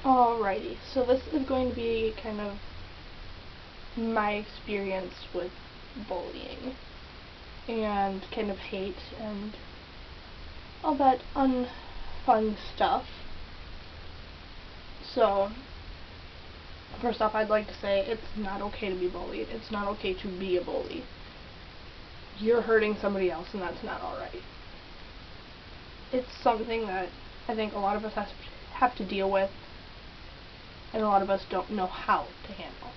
Alrighty, so this is going to be kind of my experience with bullying and kind of hate and all that unfun stuff. So, first off, I'd like to say it's not okay to be bullied. It's not okay to be a bully. You're hurting somebody else, and that's not alright. It's something that I think a lot of us have to deal with, and a lot of us don't know how to handle.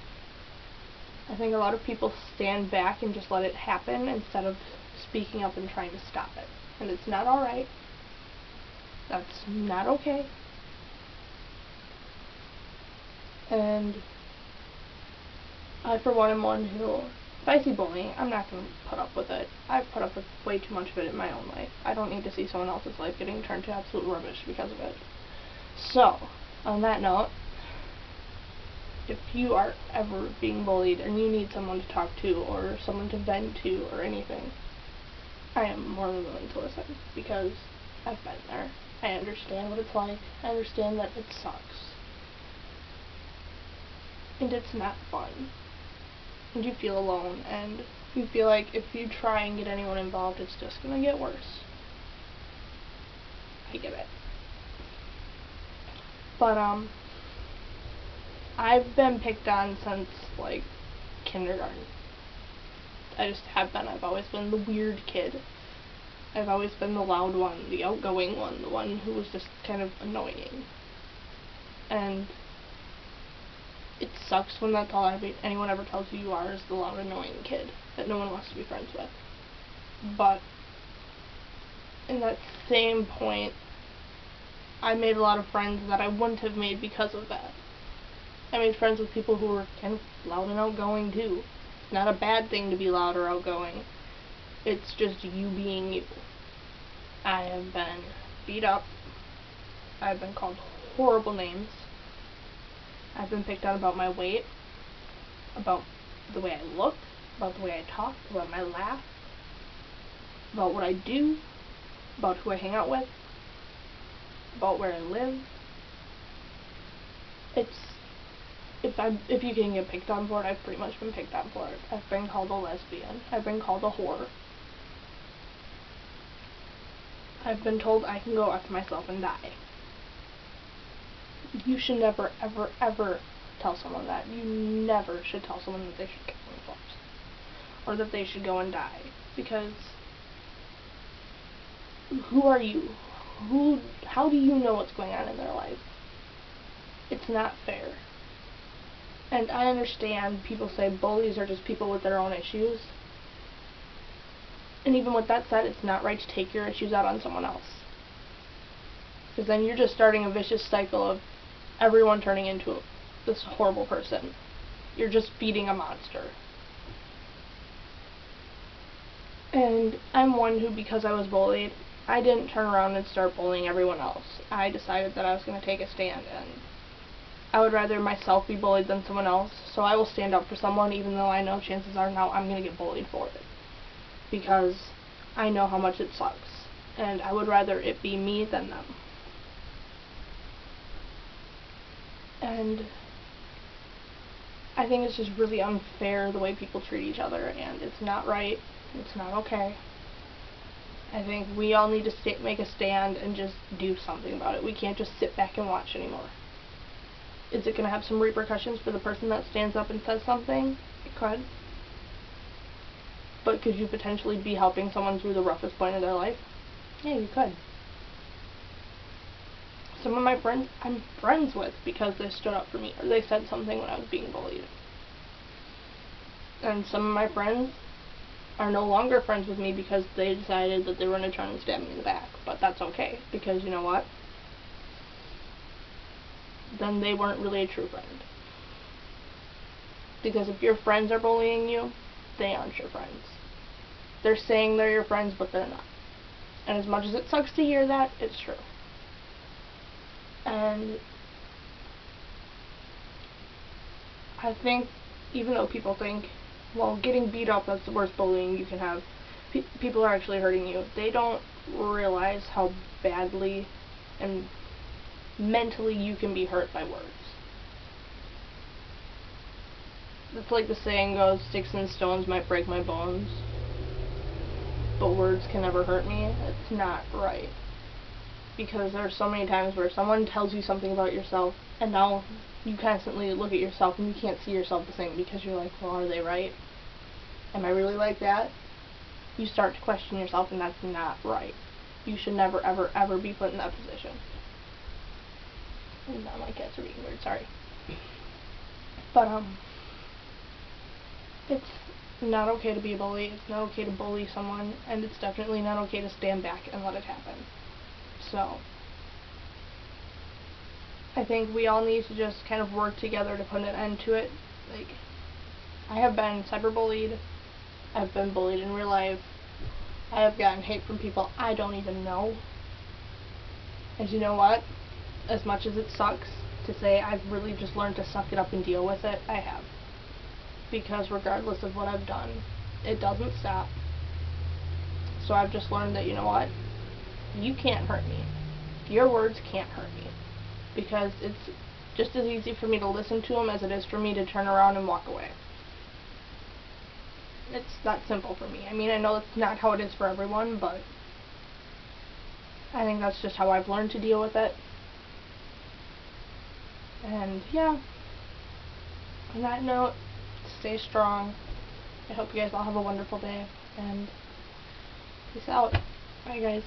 I think a lot of people stand back and just let it happen instead of speaking up and trying to stop it. And it's not alright. That's not okay. And I, for one, am one who, if I see bullying, I'm not going to put up with it. I've put up with way too much of it in my own life. I don't need to see someone else's life getting turned to absolute rubbish because of it. So, on that note, if you are ever being bullied and you need someone to talk to or someone to vent to or anything, I am more than willing to listen because I've been there. I understand what it's like. I understand that it sucks. And it's not fun. And you feel alone, and you feel like if you try and get anyone involved, it's just gonna get worse. I get it. But, I've been picked on since, like, kindergarten. I just have been. I've always been the weird kid. I've always been the loud one, the outgoing one, the one who was just kind of annoying. And it sucks when that's all anyone ever tells you are, is the loud, annoying kid that no one wants to be friends with. But in that same point, I made a lot of friends that I wouldn't have made because of that. I made friends with people who were kind of loud and outgoing too. It's not a bad thing to be loud or outgoing. It's just you being you. I have been beat up. I've been called horrible names. I've been picked on about my weight, about the way I look, about the way I talk, about my laugh, about what I do, about who I hang out with, about where I live. If you can get picked on for it, I've pretty much been picked on for it. I've been called a lesbian. I've been called a whore. I've been told I can go F myself and die. You should never, ever, ever tell someone that. You never should tell someone that they should kill themselves. Or that they should go and die. Because who are you? How do you know what's going on in their life? It's not fair. And I understand people say bullies are just people with their own issues. And even with that said, it's not right to take your issues out on someone else. Because then you're just starting a vicious cycle of everyone turning into this horrible person. You're just feeding a monster. And I'm one who, because I was bullied, I didn't turn around and start bullying everyone else. I decided that I was going to take a stand, and I would rather myself be bullied than someone else, so I will stand up for someone even though I know chances are now I'm going to get bullied for it. Because I know how much it sucks, and I would rather it be me than them. And I think it's just really unfair the way people treat each other, and it's not right, it's not okay. I think we all need to make a stand and just do something about it. We can't just sit back and watch anymore. Is it going to have some repercussions for the person that stands up and says something? It could. But could you potentially be helping someone through the roughest point of their life? Yeah, you could. Some of my friends I'm friends with because they stood up for me, or they said something when I was being bullied. And some of my friends are no longer friends with me because they decided that they were going to turn and stab me in the back. But that's okay, because you know what? Then they weren't really a true friend. Because if your friends are bullying you, they aren't your friends. They're saying they're your friends, but they're not. And as much as it sucks to hear that, it's true. And I think, even though people think, well, getting beat up, that's the worst bullying you can have, people are actually hurting you. They don't realize how badly and mentally you can be hurt by words. It's like the saying goes, sticks and stones might break my bones, but words can never hurt me. It's not right. Because there are so many times where someone tells you something about yourself, and now you constantly look at yourself and you can't see yourself the same, because you're like, well, are they right? Am I really like that? You start to question yourself, and that's not right. You should never, ever, ever be put in that position. And now my cats are being weird, sorry. But, it's not okay to be a bully, it's not okay to bully someone, and it's definitely not okay to stand back and let it happen. So, I think we all need to just kind of work together to put an end to it. Like, I have been cyberbullied, I've been bullied in real life, I have gotten hate from people I don't even know. And you know what? As much as it sucks to say, I've really just learned to suck it up and deal with it, I have. Because regardless of what I've done, it doesn't stop. So I've just learned that, you know what? You can't hurt me. Your words can't hurt me. Because it's just as easy for me to listen to them as it is for me to turn around and walk away. It's that simple for me. I mean, I know it's not how it is for everyone, but I think that's just how I've learned to deal with it. And yeah, on that note, stay strong. I hope you guys all have a wonderful day, and peace out. Bye, guys.